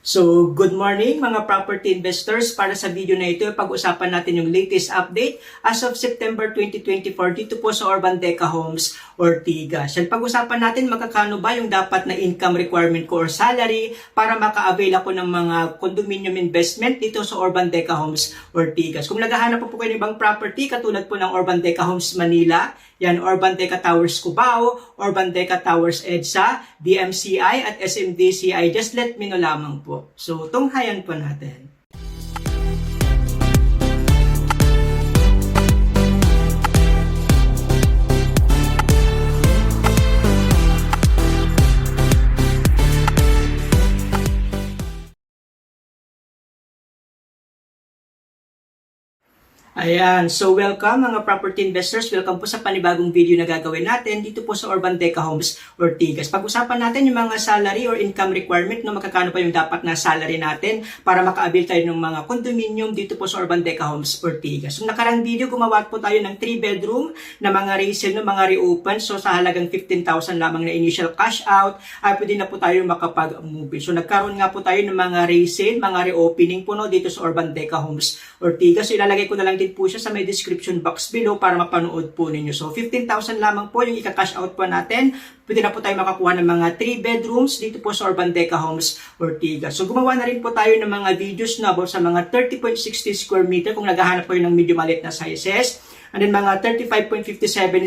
So, good morning mga property investors. Para sa video na ito, pag-usapan natin yung latest update as of September 2024 dito po sa Urban Deca Homes, Ortigas. Yan, pag-usapan natin magkakano ba yung dapat na income requirement ko or salary para maka-avail ako ng mga condominium investment dito sa Urban Deca Homes, Ortigas. Kung naghahanap po kayo ng ibang property katulad po ng Urban Deca Homes Manila, yan, Urban Deca Towers Cubao, Urban Deca Towers EDSA, DMCI at SMDCI, just let me know lamang po. So, tunghayan po natin. Ayan, so welcome mga property investors. Welcome po sa panibagong video na gagawin natin dito po sa Urban Deca Homes, Ortigas. Pag-usapan natin yung mga salary or income requirement, no, magkakano pa yung dapat na salary natin para maka-avail tayo ng mga condominium dito po sa Urban Deca Homes, Ortigas. So nakarang video, gumawa po tayo ng 3-bedroom na mga resale, no, mga reopen. So sa halagang 15,000 lamang na initial cash out, ay pwede na po tayo makapag-move. So nagkaroon nga po tayo ng mga resale, mga reopening po, no, dito sa Urban Deca Homes, Ortigas. So ilalagay ko na lang po siya sa may description box below para mapanood po ninyo. So 15,000 lamang po yung ika-cash out po natin. Pwede na po tayo makakuha ng mga 3 bedrooms dito po sa Urban Deca Homes, Ortigas. So gumawa na rin po tayo ng mga videos na about sa mga 30.60 square meter kung naghahanap po yun ng medyo maliit na sizes. And then mga 35.57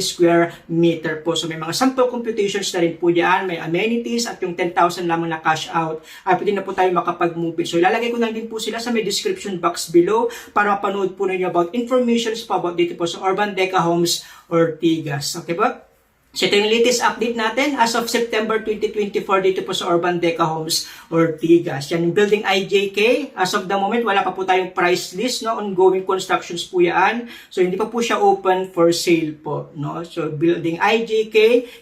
square meter po. So may mga sample computations na rin po dyan. May amenities at yung 10,000 lamang na cash out. Pwede na po tayo makapag-move. So ilalagay ko na din po sila sa may description box below para mapanood po ninyo about informations po about dito po sa Urban Deca Homes, Ortigas. Okay po? So ito yung latest update natin as of September 2024 dito po sa Urban Deca Homes, Ortigas. Yan yung building IJK. As of the moment, wala pa po tayong price list, no? Ongoing constructions po yan. So hindi pa po siya open for sale po, no? So building IJK,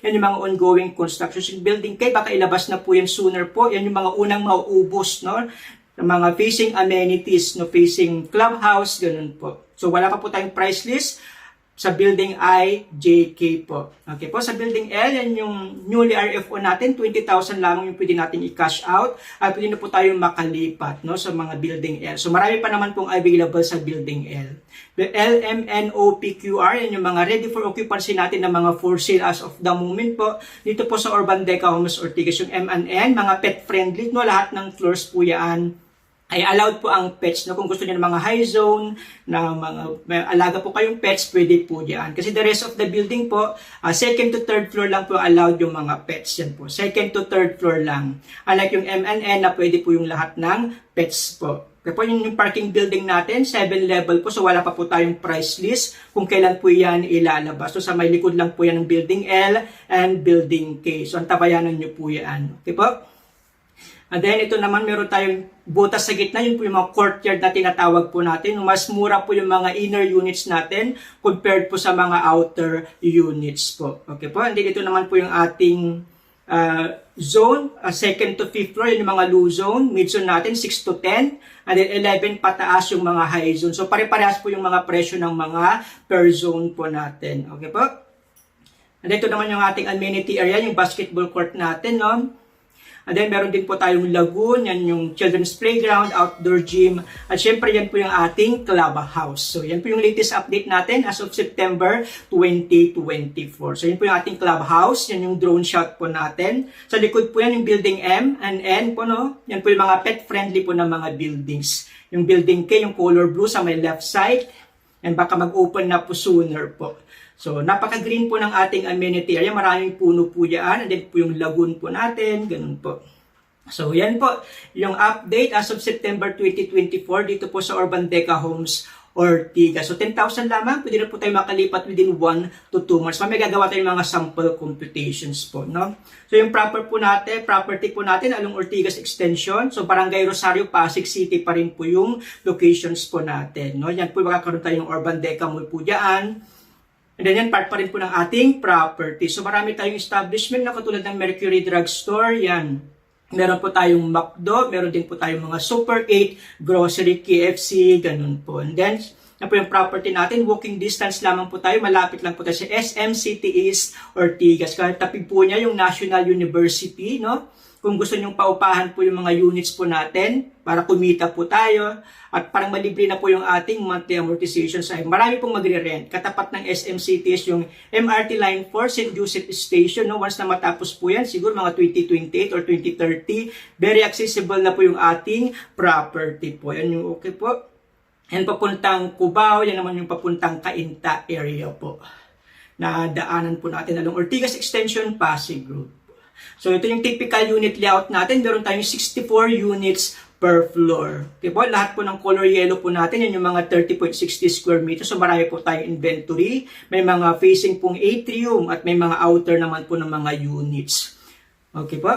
yan yung mga ongoing constructions. Yung building K, baka ilabas na po yan sooner po. Yan yung mga unang mauubos, no? Yung mga facing amenities, no? Facing clubhouse, ganun po. So wala pa po tayong price list sa building I, JK po. Okay po, sa building L, yan yung newly RFO natin, 20,000 lamang yung pwede natin i-cash out. At pwede na po tayong makalipat, no, sa mga building L. So marami pa naman pong available sa building L. The LMNOPQR, yan yung mga ready for occupancy natin na mga for sale as of the moment po. Dito po sa Urban Deca Homes, Ortigas, yung M&N, mga pet friendly, no, lahat ng floors po yan ay allowed po ang pets, no? Kung gusto niyo ng mga high zone, na may alaga po kayong pets, pwede po diyan. Kasi the rest of the building po, second to third floor lang po allowed yung mga pets yan po. Second to third floor lang. Unlike yung M&N na pwede po yung lahat ng pets po. Kaya po yung parking building natin, 7 level po, so wala pa po tayong price list kung kailan po yan ilalabas. So sa may likod lang po yan ng building L and building K. So antabayanan nyo po yan. Okay po? And then ito naman meron tayong butas sa gitna, yun po yung mga courtyard na tinatawag po natin. Mas mura po yung mga inner units natin compared po sa mga outer units po. Okay po, and then ito naman po yung ating zone, second to fifth floor, yun yung mga low zone, mid zone natin 6 to 10, and then 11 pataas yung mga high zone. So pare-parehas po yung mga presyo ng mga per zone po natin. Okay po? And then ito naman yung ating amenity area, yung basketball court natin, no? And then, meron din po tayong lagoon, yan yung children's playground, outdoor gym, at syempre yan po yung ating clubhouse. So, yan po yung latest update natin as of September 2024. So, yan po yung ating clubhouse, yan yung drone shot po natin. Sa likod po yan yung building M and N po, no? Yan po yung mga pet-friendly po na mga buildings. Yung building K, yung color blue sa may left side, and baka mag-open na po sooner po. So, napaka-green po ng ating amenity area. Maraming puno po yan. And then po yung lagoon po natin. Ganun po. So, yan po yung update as of September 2024 dito po sa Urban Deca Homes, Ortigas. So, 10,000 lamang. Pwede na po tayo makalipat within 1 to 2 months. May gagawa tayo mga sample computations po, no? So, yung property po natin along Ortigas Extension. So, Barangay Rosario, Pasig City pa rin po yung locations po natin, no? Yan po, makakaroon tayo ng Urban Deca Mall po dyan. And then yan, part pa rin po ng ating property. So marami tayong establishment na katulad ng Mercury Drugstore, yan. Meron po tayong McDo, meron din po tayong mga Super 8, Grocery, KFC, ganun po. And then, na po yung property natin. Walking distance lamang po tayo. Malapit lang po tayo sa SM City East, Ortigas. Katabi po niya yung National University, no? Kung gusto nyong paupahan po yung mga units po natin para kumita po tayo at parang malibre na po yung ating monthly amortization sa marami pong magre-rent. Katapat ng SM Cities yung MRT Line 4 St. Joseph Station. No? Once na matapos po yan, siguro mga 2028 or 2030, very accessible na po yung ating property po. Yan yung okay po. Yan papuntang Cubao, yan naman yung papuntang Cainta area po. Na daanan po natin along Ortigas Extension, Pasig Road. So ito yung typical unit layout natin. Meron tayong 64 units per floor. Okay po, lahat po ng color yellow po natin, yan yung mga 30.60 square meters. So marami po tayong inventory. May mga facing pong atrium at may mga outer naman po ng mga units. Okay po.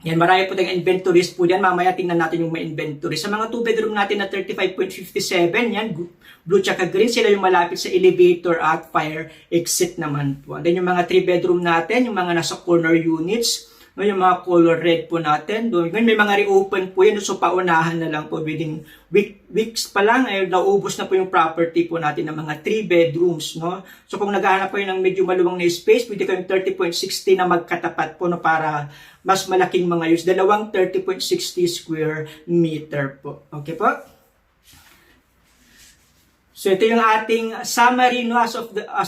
Yan, marami po tayong inventories po dyan. Mamaya tingnan natin yung may inventory. Sa mga 2 bedroom natin na 35.57, yan, blue tsaka green, sila yung malapit sa elevator at fire exit naman po. And then yung mga 3 bedroom natin, yung mga nasa corner units, no, yung mga color red po natin. Doon may mga reopen po yan, so paunahan na lang po within weeks pa lang ay naubos na po yung property po natin ng mga 3 bedrooms, no. So kung naghahanap po yun ng medyo maluwang na space, pwede kayong 30.60 na magkatapat po, no, para mas malaking mga use. Dalawang 30.60 square meter po. Okay po? So ito yung ating summary, no, as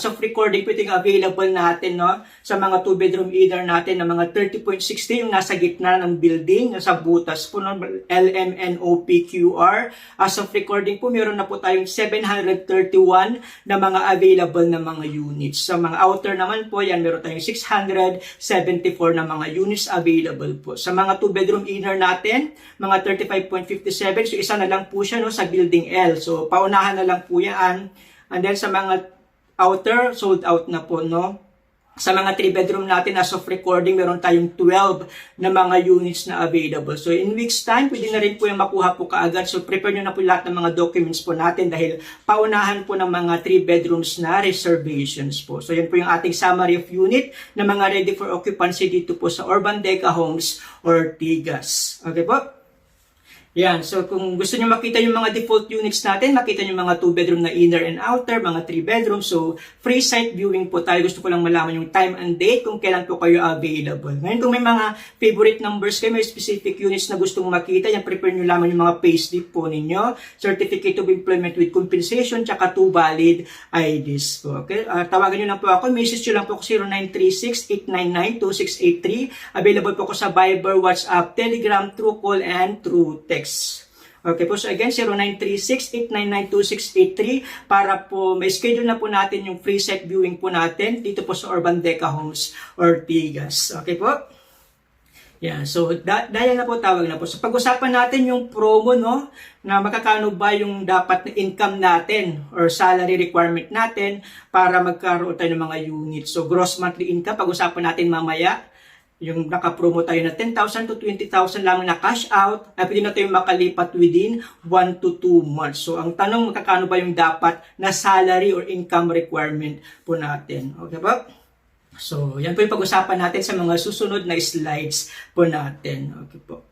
of recording po, ito yung available natin, no, sa mga 2 bedroom either natin na mga 30.60 yung nasa gitna ng building, nasa butas po, no, LMNOPQR. As of recording po, meron na po tayong 731 na mga available na mga units. Sa mga outer naman po, yan, meron tayong 674 na mga units available po. Sa mga 2 bedroom inner natin, mga 35.57, so isa na lang po siya, no, sa building L. So paunahan na lang po yan. And then sa mga outer, sold out na po, no? Sa mga 3 bedroom natin, as of recording, meron tayong 12 na mga units na available. So in weeks time, pwede na rin po yung makuha po kaagad. So prepare nyo na po lahat ng mga documents po natin dahil paunahan po ng mga 3 bedrooms na reservations po. So yan po yung ating summary of unit na mga ready for occupancy dito po sa Urban Deca Homes, Ortigas. Okay po? Yan, so kung gusto nyo makita yung mga default units natin, makita nyo mga 2 bedroom na inner and outer, mga 3 bedroom. So, free site viewing po tayo. Gusto ko lang malaman yung time and date kung kailan po kayo available. Ngayon, kung may mga favorite numbers kayo, may specific units na gustong makita, yan, prepare nyo lamang yung mga payslip po ninyo, Certificate of Employment with Compensation, tsaka 2 valid IDs po. Okay? Tawagan nyo lang po ako. Message nyo lang po ako 0936-899-2683. Available po ako sa Viber, WhatsApp, Telegram, Truecall, and True Text. Okay po, so again, 0936-899-2683 para po may schedule na po natin yung free site viewing po natin dito po sa Urban Deca Homes, Ortigas. Okay po? Yeah, so dahil na po, tawag na po. So pag-usapan natin yung promo, no, na makakano ba yung dapat na income natin or salary requirement natin para magkaroon tayo ng mga units. So gross monthly income, pag-usapan natin mamaya. Yung naka-promo tayo na 10,000 to 20,000 lang na cash out, ay pwede na tayo makalipat within 1 to 2 months. So, ang tanong, magkakano ba yung dapat na salary or income requirement po natin? Okay ba? So, yan po yung pag-usapan natin sa mga susunod na slides po natin. Okay po.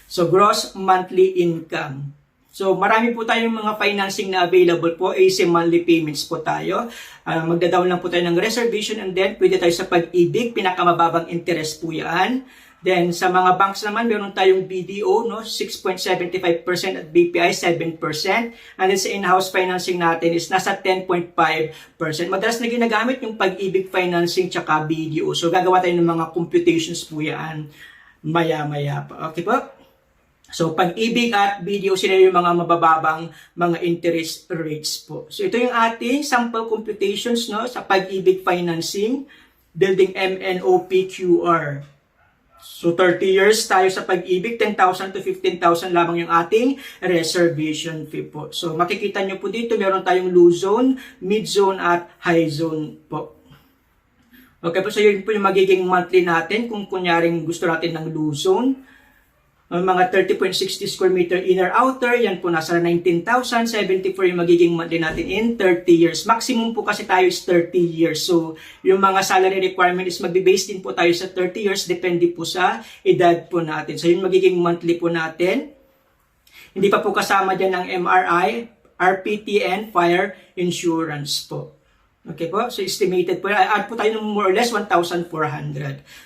So, gross monthly income. So, marami po tayong mga financing na available po. AC monthly payments po tayo. Magda-down lang po tayo ng reservation and then pwede tayo sa Pag-ibig. Pinakamababang interest po yan. Then, sa mga banks naman, meron tayong BDO, no, 6.75% at BPI, 7%. And then sa in-house financing natin is nasa 10.5%. Madalas na ginagamit yung Pag-ibig financing tsaka BDO. So, gagawa tayo ng mga computations po yan maya-maya pa. Okay po? So, Pag-ibig at BDO, sila yung mga mabababang mga interest rates po. So, ito yung ating sample computations, no, sa Pag-ibig financing, building MNOPQR. So, 30 years tayo sa Pag-ibig, 10,000 to 15,000 lamang yung ating reservation fee po. So, makikita nyo po dito, meron tayong low zone, mid zone, at high zone po. Okay po, so yun po yung magiging monthly natin kung kunyaring gusto natin ng low zone. Mga 30.60 square meter inner outer, yan po nasa 19,074 yung magiging monthly natin in 30 years. Maximum po kasi tayo is 30 years. So, yung mga salary requirement is magbe-base din po tayo sa 30 years, depende po sa edad po natin. So, yung magiging monthly po natin. Hindi pa po kasama dyan ng MRI. RPTN fire insurance po. Okay po, so estimated po, add po tayo ng more or less 1,400.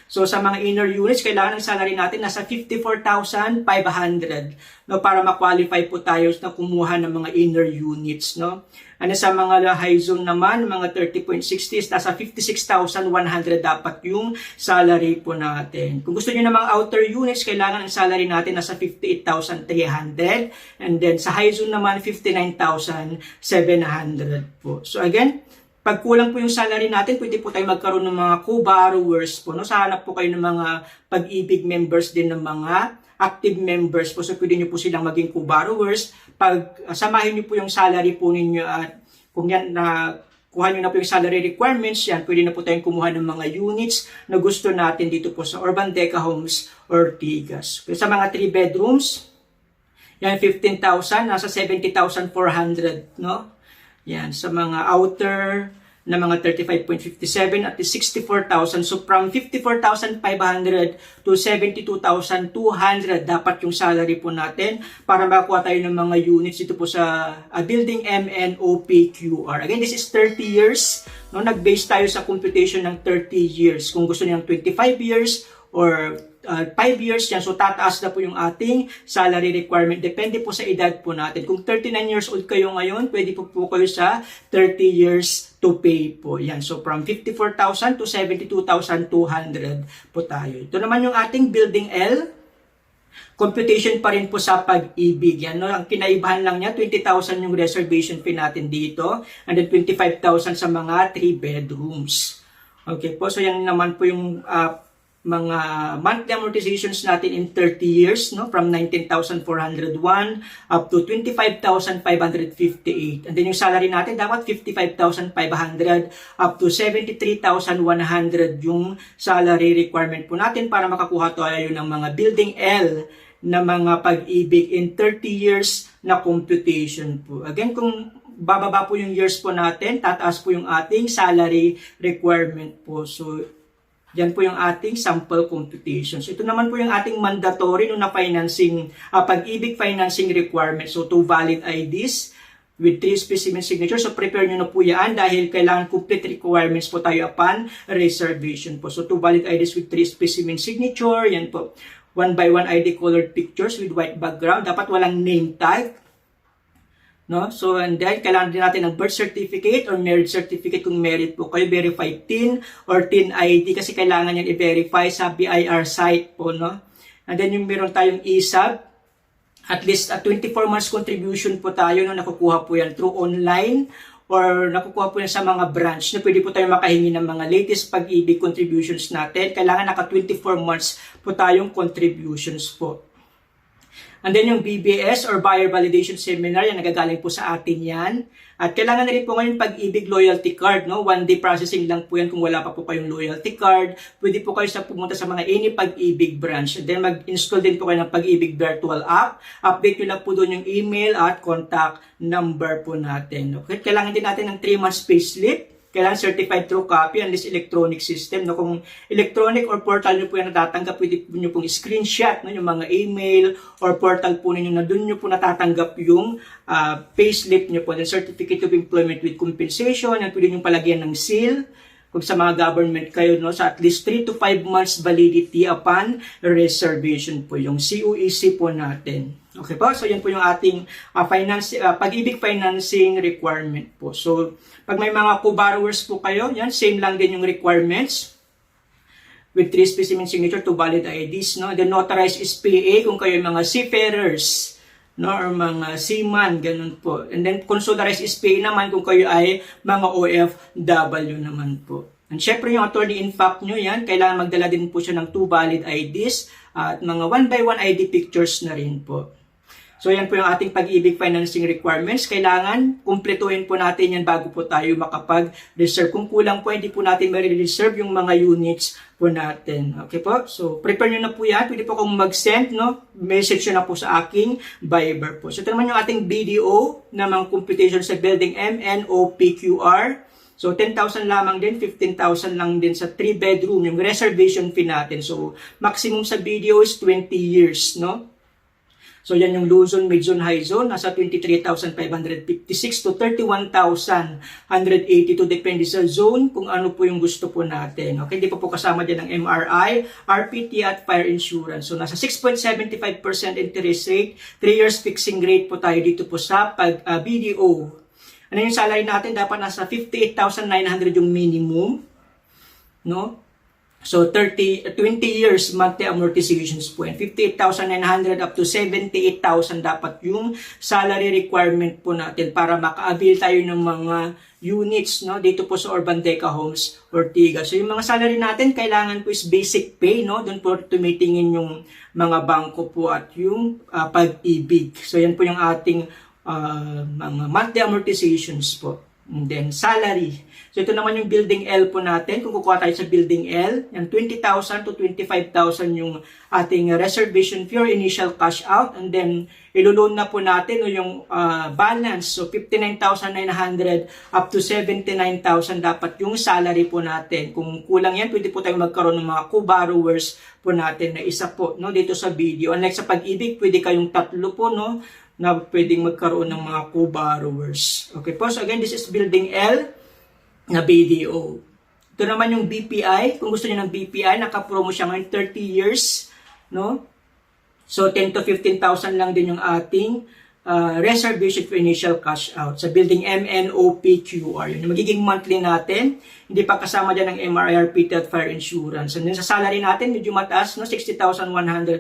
So sa mga inner units, kailangan ng salary natin nasa 54,500, no, para ma-qualify po tayo na kumuha ng mga inner units, no. Ano sa mga high zone naman, mga 30.60 is nasa 56,100 dapat yung salary po natin. Kung gusto niyo ng mga outer units, kailangan ang salary natin nasa 58,300, and then sa high zone naman 59,700 po. So again, pag kulang po yung salary natin, pwede po tayo magkaroon ng mga co-borrowers po. No? Sa hanap po kayo ng mga Pag-ibig members din ng mga active members po. So pwede nyo po silang maging co-borrowers. Pag samahin nyo po yung salary po ninyo at kung yan na kuha nyo na po yung salary requirements, yan, pwede na po tayong kumuha ng mga units na gusto natin dito po sa Urban Deca Homes Ortigas. Sa mga 3 bedrooms, yan 15,000, nasa 70,400, no? Yan, sa mga outer na mga 35.57 at 64,000. So from 54,500 to 72,200 dapat yung salary po natin para makakuha tayo ng mga units dito po sa building MNOPQR. Again, this is 30 years. No, nag-base tayo sa computation ng 30 years. Kung gusto niyo ng 25 years or 5 years yan, so tataas na po yung ating salary requirement. Depende po sa edad po natin. Kung 39 years old kayo ngayon, pwede po kayo sa 30 years to pay po. Yan. So from 54,000 to 72,200 po tayo. Ito naman yung ating Building L. Computation pa rin po sa Pag-ibig. Yan, no? Ang kinaibahan lang niya, 20,000 yung reservation fee natin dito, and then 25,000 sa mga 3 bedrooms. Okay po, so yan naman po yung mga monthly amortizations natin in 30 years, no, from 19,401 up to 25,558. And then yung salary natin dapat 55,500 up to 73,100 yung salary requirement po natin para makakuha tayo ng mga Building L na mga Pag-ibig in 30 years na computation po. Again, kung bababa po yung years po natin, tataas po yung ating salary requirement po. So yan po yung ating sample computations. Ito naman po yung ating mandatory no, na financing, Pag-ibig financing requirements. So 2 valid IDs with 3 specimen signatures. So prepare nyo na po yan dahil kailangan complete requirements po tayo upon reservation po. So 2 valid IDs with 3 specimen signature. Yan po. 1 by 1 ID colored pictures with white background. Dapat walang name tag. No? So, and then, kailangan din natin ng birth certificate or marriage certificate kung married po kayo, verified TIN or TIN ID kasi kailangan yan i-verify sa BIR site po, no? And then, yung meron tayong ESAB, at least 24 months contribution po tayo, no? Nakukuha po yan through online or nakukuha po yan sa mga branch na pwede po tayo makahingi ng mga latest Pag-ibig contributions natin. Kailangan naka 24 months po tayong contributions po. And then yung BBS or Buyer Validation Seminar, yan nagagaling po sa atin yan. At kailangan na rin po ngayon Pag-ibig loyalty card, no? 1-day processing lang po yan kung wala pa po kayong loyalty card. Pwede po kayo pumunta sa mga any Pag-ibig branch. And then mag-install din po kayo ng Pag-ibig virtual app. Update nyo lang po doon yung email at contact number po natin. Okay? Kailangan din natin ng 3 months payslip. Kailangan certified true copy unless electronic system. No? Kung electronic or portal nyo po yung natatanggap, pwede po nyo pong screenshot, no? Yung mga email or portal po ninyo na doon nyo po natatanggap yung payslip nyo po. Then certificate of employment with compensation, yan pwede nyo palagyan ng seal. Kung sa mga government kayo, no? Sa at least 3 to 5 months validity upon reservation po yung COEC po natin. Okay po? So yan po yung ating Pag-ibig financing requirement po. So pag may mga co-borrowers po kayo, yan, same lang din yung requirements with 3 specimen signature to valid IDs, no? Then notarized SPA kung kayo yung mga seafarers, no, or mga seaman, ganun po. And then consularized SPA naman kung kayo ay mga OFW naman po. And syempre yung attorney in fact nyo yan, kailangan magdala din po siya ng 2 valid IDs at mga 1 by 1 ID pictures na rin po. So yan po yung ating Pag-ibig financing requirements. Kailangan kumpletuhin po natin yan bago po tayo makapag-reserve. Kung kulang po, hindi po natin ma-reserve yung mga units po natin. Okay po? So prepare nyo na po yan. Pwede po kung mag-send, no? Message nyo na po sa aking Viber po. So ito naman yung ating video na mga computation sa building MNOPQR. So 10,000 lamang din, 15,000 lang din sa 3 bedroom, yung reservation fee natin. So maximum sa video is 20 years, no? So yan yung low zone, mid zone, high zone, nasa 23,556 to 31,182 depende sa zone kung ano po yung gusto po natin. Okay, hindi po kasama dyan ng MRI, RPT at fire insurance. So nasa 6.75% interest rate, 3 years fixing rate po tayo dito po sa BDO. Ano yung salary natin? Dapat nasa 58,900 yung minimum, no? So 20 years monthly amortizations po. And 58,900 up to 78,000 dapat yung salary requirement po natin para maka-avail tayo ng mga units, no, dito po sa Urban Deca Homes Ortigas. So yung mga salary natin kailangan po is basic pay, no. Doon po tumitingin yung mga bangko po at yung Pag-ibig. So yan po yung ating mga monthly amortizations po. And then salary. So ito naman yung building L po natin. Kung kukuha tayo sa building L, yan 20,000 to 25,000 yung ating reservation fee or initial cash out. And then iloloan na po natin yung balance. So 59,900 up to 79,000 dapat yung salary po natin. Kung kulang yan, pwede po tayong magkaroon ng mga co-borrowers po natin na isa po, no, dito sa video. Unlike sa Pag-ibig, pwede kayong tatlo po, no, na pwedeng magkaroon ng mga co-borrowers. Okay po, so again, this is building L na BDO. Ito naman yung BPI. Kung gusto niyo ng BPI, naka-promo siya ngayon 30 years, no? So 10 to 15,000 lang din yung ating reservation for initial cash out sa building MNOPQR. Yun yung magiging monthly natin. Hindi pa kasama dyan ng MRI, RPT at fire insurance. And then sa salary natin, medyo mataas, no? 60,100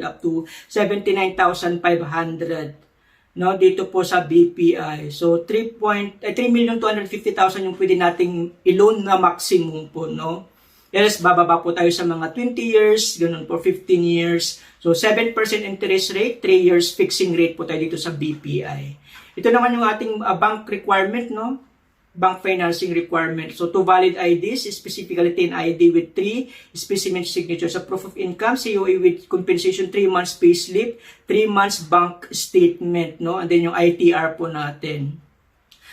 up to 79,500. No, dito po sa BPI. So 3,250,000 yung pwede nating i-loan na maximum po, no. Yes, bababa po tayo sa mga 20 years, ganun po 15 years. So 7% interest rate, 3 years fixing rate po tayo dito sa BPI. Ito naman yung ating bank requirement, no. Bank financing requirement. So, 2 valid IDs, specifically 10 ID with 3 specimen signatures. Sa proof of income, COA with compensation, 3 months payslip, 3 months bank statement, no? And then yung ITR po natin.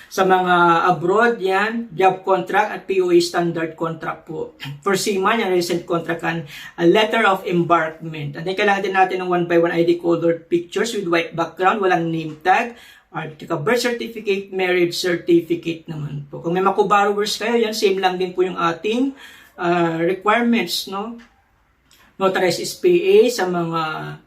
Sa mga abroad, yan, job contract at POA standard contract po. For seaman, yan, recent contract and a letter of embarkment. And then kailangan din natin ng 1x1 ID colored pictures with white background, walang name tag, birth certificate, marriage certificate naman po. Kung may mga co-borrowers kayo, yan, same lang din po yung ating requirements, no? Notarized SPA sa mga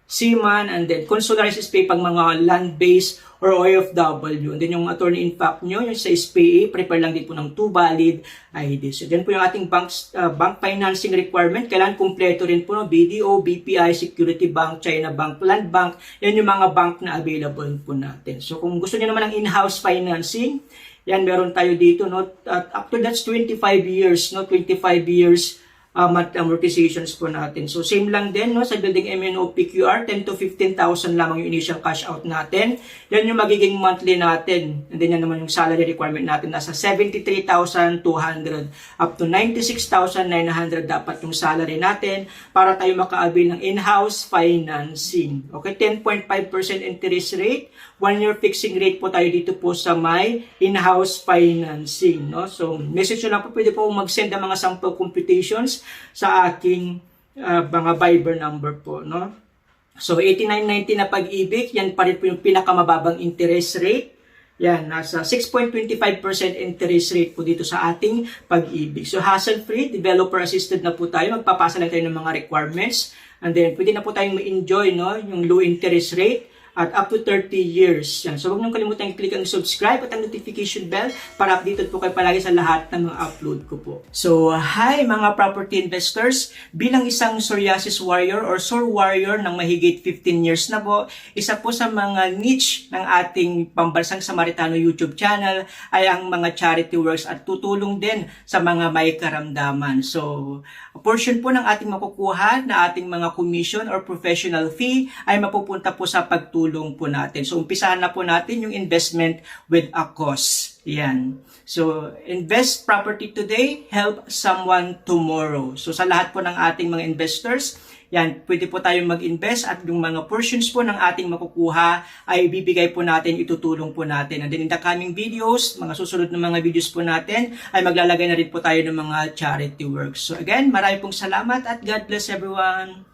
seaman, and then consularized SPA pag mga land-based or OFW. And then yung attorney in fact nyo, yung sa SPA, prepare lang din po ng 2 valid ID. So, dyan po yung ating bank financing requirement. Kailangan kumpleto rin po, no? BDO, BPI, Security Bank, China Bank, Land Bank. Yan yung mga bank na available po natin. So, kung gusto nyo naman ng in-house financing, yan, meron tayo dito, no? At up to that's 25 years, no? 25 years amortizations po natin. So, same lang din, no? Sa building MNOPQR, 10 to 15,000 lamang yung initial cash out natin. Yan yung magiging monthly natin. And then yan naman yung salary requirement natin. Nasa 73,200 up to 96,900 dapat yung salary natin para tayo maka-avail ng in-house financing. Okay, 10.5% interest rate. 1 year fixing rate po tayo dito po sa may in-house financing, no? So, message nyo lang po, pwede po mag-send ng mga sample computations sa aking mga Viber number po, no? So, 89.90 na Pag-ibig, yan pa rin po yung pinakamababang interest rate. Yan, nasa 6.25% interest rate po dito sa ating Pag-ibig. So, hassle-free, developer-assisted na po tayo. Magpapasa lang tayo ng mga requirements. And then, pwede na po tayong ma-enjoy, no? Yung low interest rate at up to 30 years. Yan. So, huwag niyong kalimutan i-click ang subscribe at ang notification bell para updated po kayo palagi sa lahat ng mga upload ko po. So, hi mga property investors! Bilang isang psoriasis warrior or sore warrior ng mahigit 15 years na po, isa po sa mga niche ng ating Pambansang Samaritano YouTube channel ay ang mga charity works at tutulong din sa mga may karamdaman. So, a portion po ng ating makukuha na ating mga commission or professional fee ay mapupunta po sa pagtulong po natin. So, umpisahan na po natin yung investment with a cause. Yan. So, invest property today, help someone tomorrow. So, sa lahat po ng ating mga investors, yan, pwede po tayong mag-invest at yung mga portions po ng ating makukuha ay bibigay po natin, itutulong po natin. And then in the coming videos, mga susunod na mga videos po natin, ay maglalagay na rin po tayo ng mga charity works. So again, marami pong salamat at God bless everyone.